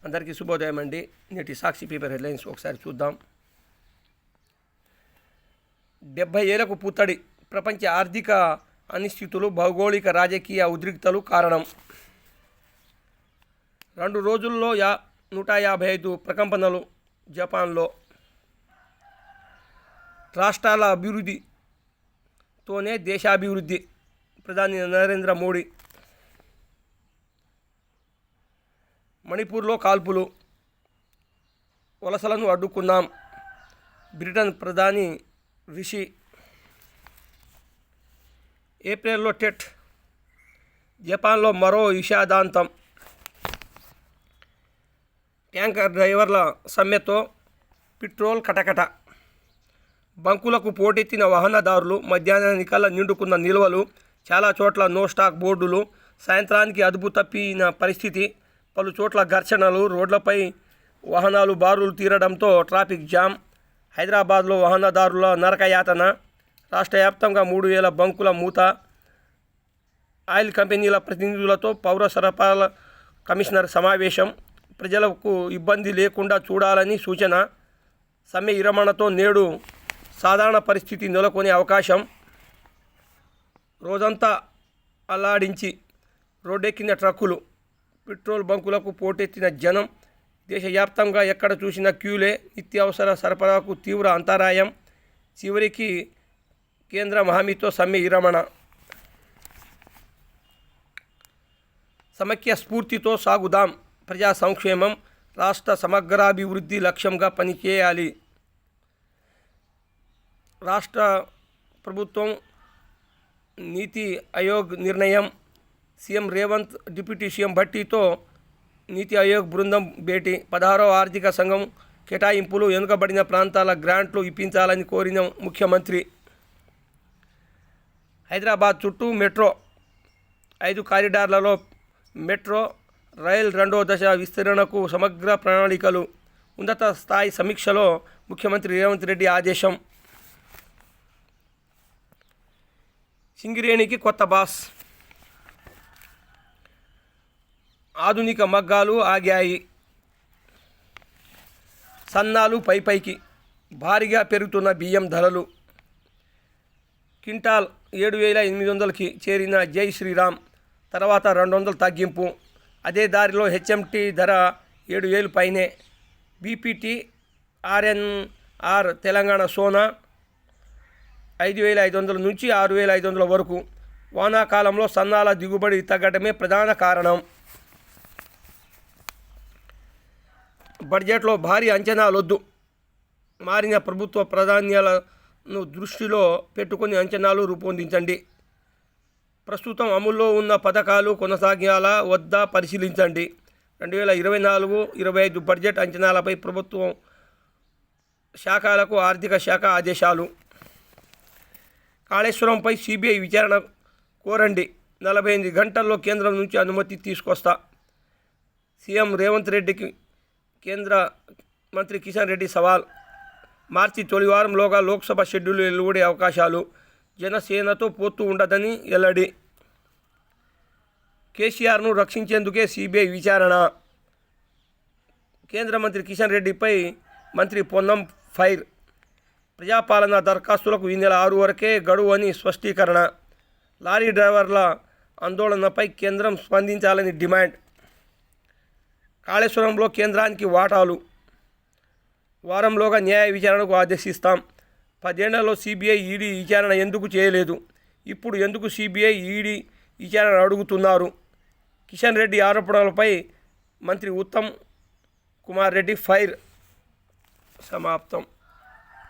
అందరికీ శుభోదయం అండి. నేటి సాక్షి పేపర్ హెడ్లైన్స్ ఒకసారి చూద్దాం. 70 ఏళ్లకు పూతడి, ప్రపంచ ఆర్థిక అనిశ్చితులు, భౌగోళిక రాజకీయ ఉద్రిక్తలు కారణం. 2 రోజుల్లో 155 ప్రకంపనలు జపాన్లో. రాష్ట్రాల అభివృద్ధితోనే దేశాభివృద్ధి, ప్రధాని నరేంద్ర మోడీ. మణిపూర్లో కాల్పులు, వలసలను అడ్డుకుందాం, బ్రిటన్ ప్రధాని రిషి. ఏప్రిల్లో టెట్, జపాన్లో మరో విషాదాంతం. ట్యాంకర్ డ్రైవర్ల సమ్మెతో పెట్రోల్ కటకట. బంకులకు పోటెత్తిన వాహనదారులు, మధ్యాహ్నానికల్లా నిండుకున్న నిల్వలు, చాలా చోట్ల నో స్టాక్ బోర్డులు. సాయంత్రానికి అదుపు తప్పిన పరిస్థితి, పలు చోట్ల ఘర్షణలు, రోడ్లపై వాహనాలు బారులు తీరడంతో ట్రాఫిక్ జామ్. హైదరాబాద్లో వాహనదారుల నరకయాతన. రాష్ట్ర వ్యాప్తంగా 3000 బంకుల మూత. ఆయిల్ కంపెనీల ప్రతినిధులతో పౌర సరఫరాల కమిషనర్ సమావేశం. ప్రజలకు ఇబ్బంది లేకుండా చూడాలని సూచన. సమ్మె విరమణతో నేడు సాధారణ పరిస్థితి నెలకొనే అవకాశం. రోజంతా అల్లాడించి రోడ్డెక్కిన ట్రక్కులు, పెట్రోల్ బంకులకు పోటెత్తిన జనం. దేశవ్యాప్తంగా ఎక్కడ చూసినా క్యూలే. నిత్యావసర సరఫరాకు తీవ్ర అంతరాయం. చివరికి కేంద్రం హామీతో సమ్మె విరమణ. సమైక్య స్ఫూర్తితో సాగుదాం, ప్రజా సంక్షేమం, రాష్ట్ర సమగ్రాభివృద్ధి లక్ష్యంగా పనిచేయాలి. రాష్ట్ర ప్రభుత్వం నీతి ఆయోగ్ నిర్ణయం. సీఎం రేవంత్, డిప్యూటీ సీఎం భట్టీతో నీతి ఆయోగ్ బృందం భేటీ. 16వ ఆర్థిక సంఘం కేటాయింపులు, వెనుకబడిన ప్రాంతాల గ్రాంట్లు ఇప్పించాలని కోరిన ముఖ్యమంత్రి. హైదరాబాద్ చుట్టూ మెట్రో, 5 కారిడార్లలో మెట్రో రైల్ 2వ దశ విస్తరణకు సమగ్ర ప్రణాళికలు. ఉన్నత స్థాయి సమీక్షలో ముఖ్యమంత్రి రేవంత్ రెడ్డి ఆదేశం. సింగరేణికి కొత్త బాస్. ఆధునిక మగ్గాలు ఆగాయి. సన్నాలు పైకి. భారీగా పెరుగుతున్న బియ్యం ధరలు. క్వింటాల్ 7,800కి చేరిన జై శ్రీరామ్. తర్వాత 200 తగ్గింపు. అదే దారిలో హెచ్ఎంటీ ధర 7,000 పైనే. బీపీటీ, ఆర్ఎన్ఆర్ తెలంగాణ సోనా 5,500 నుంచి 6,500 వరకు. వానాకాలంలో సన్నాల దిగుబడి తగ్గడమే ప్రధాన కారణం. బడ్జెట్లో భారీ అంచనాలొద్దు. మారిన ప్రభుత్వ ప్రాధాన్యాలను దృష్టిలో పెట్టుకుని అంచనాలు రూపొందించండి. ప్రస్తుతం అమల్లో ఉన్న పథకాలు కొనసాగాలా వద్దా పరిశీలించండి. 2024-25 బడ్జెట్ అంచనాలపై ప్రభుత్వం శాఖలకు ఆర్థిక శాఖ ఆదేశాలు. కాళేశ్వరంపై సిబిఐ విచారణ కోరండి. 48 గంటల్లో కేంద్రం నుంచి అనుమతి తీసుకొస్తా. సీఎం రేవంత్ రెడ్డికి కేంద్ర మంత్రి కిషన్ రెడ్డి సవాల్. మార్చి తొలి వారంలోగా లోక్సభ షెడ్యూల్ వెలువడే అవకాశాలు. జనసేనతో పొత్తు ఉండదని వెల్లడి. కేసీఆర్ను రక్షించేందుకే సిబిఐ విచారణ. కేంద్ర మంత్రి కిషన్ రెడ్డిపై మంత్రి పొన్నం ఫైర్. ప్రజాపాలన దరఖాస్తులకు ఈ నెల 6 వరకే గడువు అని స్పష్టీకరణ. లారీ డ్రైవర్ల ఆందోళనపై కేంద్రం స్పందించాలని డిమాండ్. కాళేశ్వరంలో కేంద్రానికి వాటాలు. వారంలోగా న్యాయ విచారణకు ఆదేశిస్తాం. 10 ఏళ్లలో సిబిఐ, ఈడీ విచారణ ఎందుకు చేయలేదు? ఇప్పుడు ఎందుకు సిబిఐ, ఈడీ విచారణ అడుగుతున్నారు? కిషన్ రెడ్డి ఆరోపణలపై మంత్రి ఉత్తమ్ కుమార్ రెడ్డి ఫైర్. సమాప్తం.